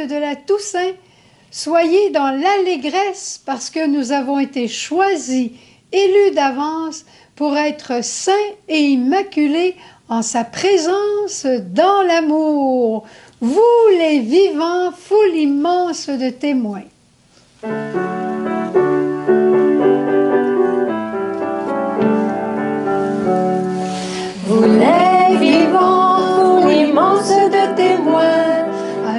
de la Toussaint, soyez dans l'allégresse parce que nous avons été choisis, élus d'avance pour être saints et immaculés en sa présence dans l'amour. Vous les vivants, foule immense de témoins. Vous les vivants, foule immense de témoins,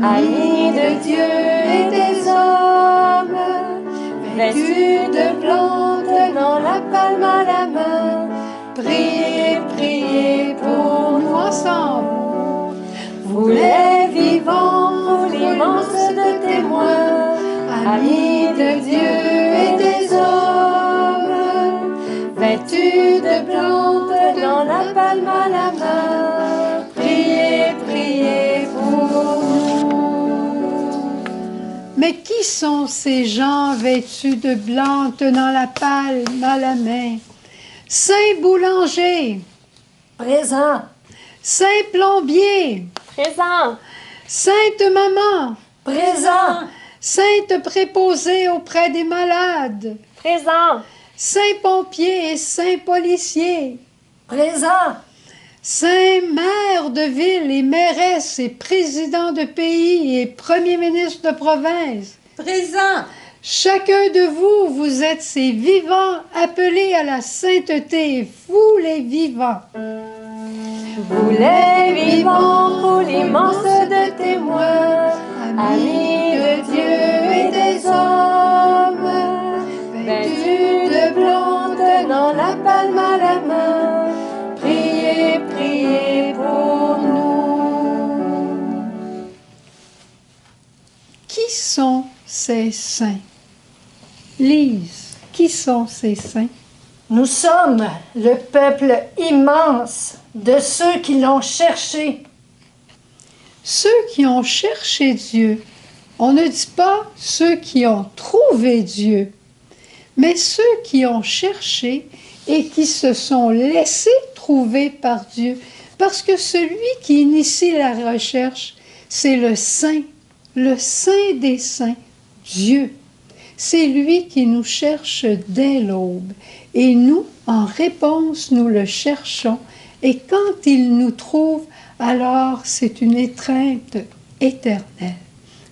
amis de Dieu et des hommes, vêtus de plantes dans la palme à la main, priez, priez pour nous ensemble. Vous les vivants, foule immense de témoins, amis de Dieu et des hommes, vêtus de plantes dans la palme à la main, priez, priez pour nous. Mais qui sont ces gens vêtus de blanc tenant la palme à la main? Saint boulanger, Présent, Saint plombier, présent, Sainte maman, présent, Sainte préposée auprès des malades, présent, Saint pompier et Saint policier, présent, Saint maire de ville et mairesse et président de pays et premier ministre de province. présent. Chacun de vous, vous êtes ces vivants appelés à la sainteté, vous les vivants. Vous les vivants, foule immense de témoins, amis de Dieu et des hommes, vêtus de plantes dans la palme à la main, priez, priez pour nous. Qui sont ces saints? Lise, qui sont ces saints? Nous sommes le peuple immense de ceux qui l'ont cherché. Ceux qui ont cherché Dieu. On ne dit pas ceux qui ont trouvé Dieu, mais ceux qui ont cherché et qui se sont laissés trouver par Dieu. Parce que celui qui initie la recherche, c'est le Saint des saints, Dieu. C'est lui qui nous cherche dès l'aube. Et nous, en réponse, nous le cherchons. Et quand il nous trouve, alors c'est une étreinte éternelle.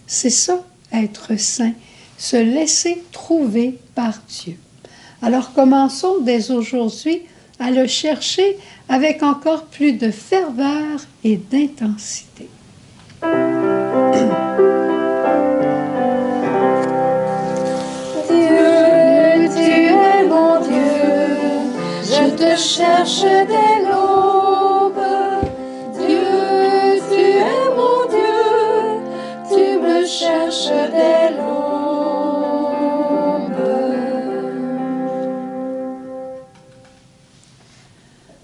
C'est ça, être saint, se laisser trouver par Dieu. Alors commençons dès aujourd'hui à le chercher avec encore plus de ferveur et d'intensité. Dieu, tu es mon Dieu, je te cherche dès l'aube. Dieu, tu es mon Dieu, tu me cherches dès l'aube.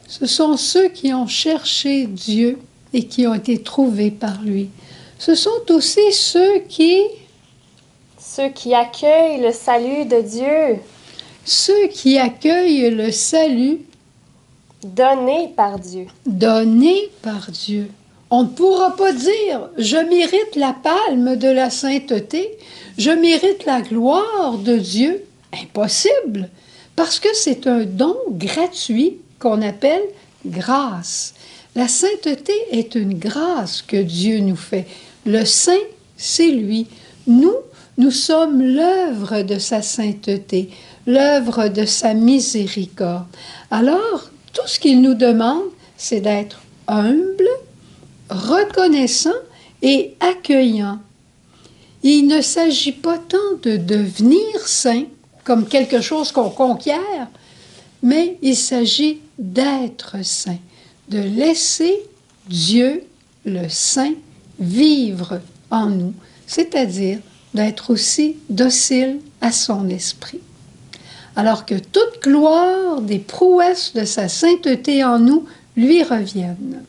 Ce sont ceux qui ont cherché Dieu et qui ont été trouvés par lui. Ce sont aussi ceux qui accueillent le salut de Dieu, accueillent le salut donné par Dieu. donné par Dieu. On ne pourra pas dire « je mérite la palme de la sainteté, je mérite la gloire de Dieu ». Impossible, parce que c'est un don gratuit qu'on appelle grâce. La sainteté est une grâce que Dieu nous fait. Le saint, c'est lui. Nous sommes l'œuvre de sa sainteté, l'œuvre de sa miséricorde. Alors, tout ce qu'il nous demande, c'est d'être humble, reconnaissant et accueillant. Il ne s'agit pas tant de devenir saint comme quelque chose qu'on conquiert, mais il s'agit d'être saint, de laisser Dieu, le saint, vivre en nous, c'est-à-dire d'être aussi docile à son esprit. Alors que toute gloire des prouesses de sa sainteté en nous lui reviennent.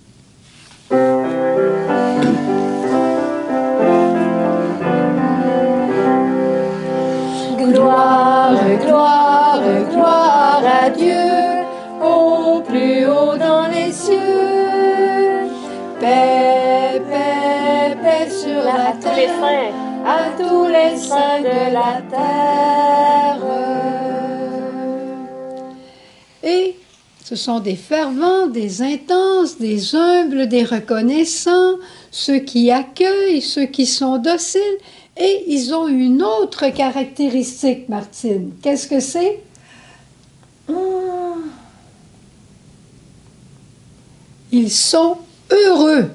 Gloire, gloire, gloire à Dieu, au plus haut dans les cieux. Paix, paix, paix sur la terre. les saints, à tous les saints de la terre. Et ce sont des fervents, des intenses, des humbles, des reconnaissants, ceux qui accueillent, ceux qui sont dociles. Et ils ont une autre caractéristique, Martine. Qu'est-ce que c'est? Ils sont heureux.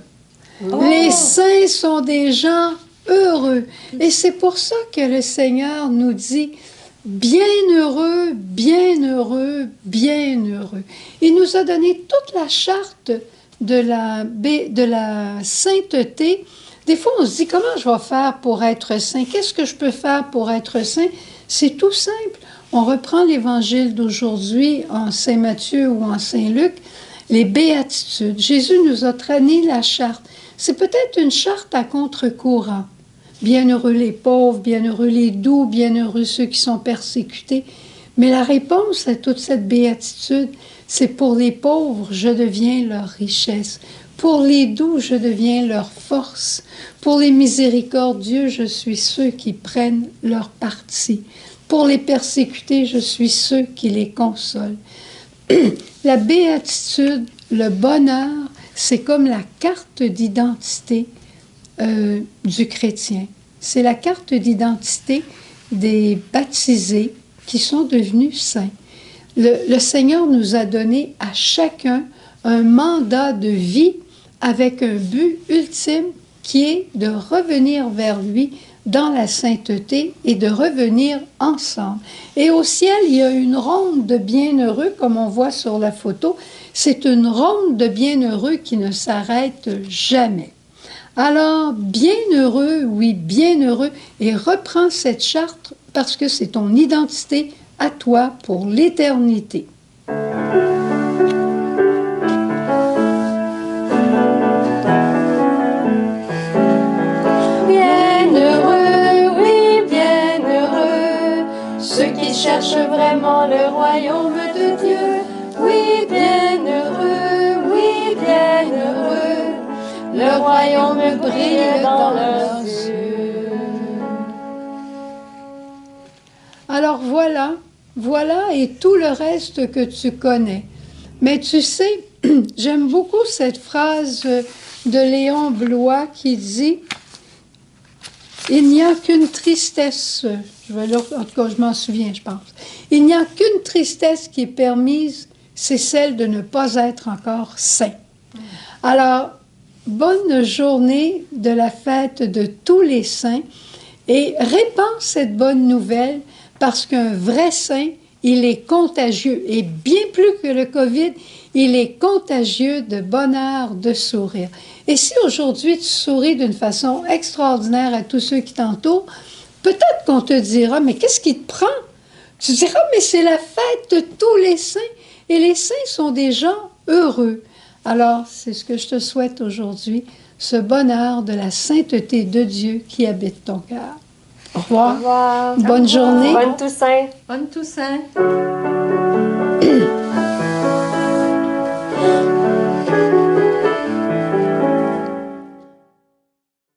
Les saints sont des gens heureux. Et c'est pour ça que le Seigneur nous dit bienheureux, bienheureux, bienheureux. Il nous a donné toute la charte de la sainteté. Des fois, on se dit, comment je vais faire pour être saint? Qu'est-ce que je peux faire pour être saint? C'est tout simple. On reprend l'Évangile d'aujourd'hui en Saint Matthieu ou en Saint Luc, les béatitudes. Jésus nous a traîné la charte. C'est peut-être une charte à contre-courant. Bienheureux les pauvres, bienheureux les doux, bienheureux ceux qui sont persécutés. Mais la réponse à toute cette béatitude, c'est pour les pauvres, je deviens leur richesse. Pour les doux, je deviens leur force. Pour les miséricordieux, je suis ceux qui prennent leur parti. Pour les persécutés, je suis ceux qui les consolent. La béatitude, le bonheur, c'est comme la carte d'identité du chrétien. C'est la carte d'identité des baptisés qui sont devenus saints. Le Seigneur nous a donné à chacun un mandat de vie avec un but ultime qui est de revenir vers lui dans la sainteté et de revenir ensemble. Et au ciel, il y a une ronde de bienheureux, comme on voit sur la photo. C'est une ronde de bienheureux qui ne s'arrête jamais. Alors, bienheureux, oui, bienheureux, et reprends cette charte parce que c'est ton identité à toi pour l'éternité. Bienheureux, oui, bienheureux, ceux qui cherchent vraiment le royaume de Dieu. Oui, bienheureux, oui, bienheureux, le royaume brille dans leurs yeux. Alors voilà et tout le reste que tu connais. Mais tu sais, j'aime beaucoup cette phrase de Léon Blois qui dit « Il n'y a qu'une tristesse, en tout cas je m'en souviens, je pense, il n'y a qu'une tristesse qui est permise, c'est celle de ne pas être encore saint. » Alors, bonne journée de la fête de tous les saints et répands cette bonne nouvelle parce qu'un vrai saint, il est contagieux et bien plus que le COVID, il est contagieux de bonheur, de sourire. Et si aujourd'hui tu souris d'une façon extraordinaire à tous ceux qui t'entourent, peut-être qu'on te dira, mais qu'est-ce qui te prend? Tu diras, mais c'est la fête de tous les saints et les saints sont des gens heureux. Alors, c'est ce que je te souhaite aujourd'hui, ce bonheur de la sainteté de Dieu qui habite ton cœur. Au revoir. Au revoir. Bonne journée. Bonne Toussaint. Bonne Toussaint.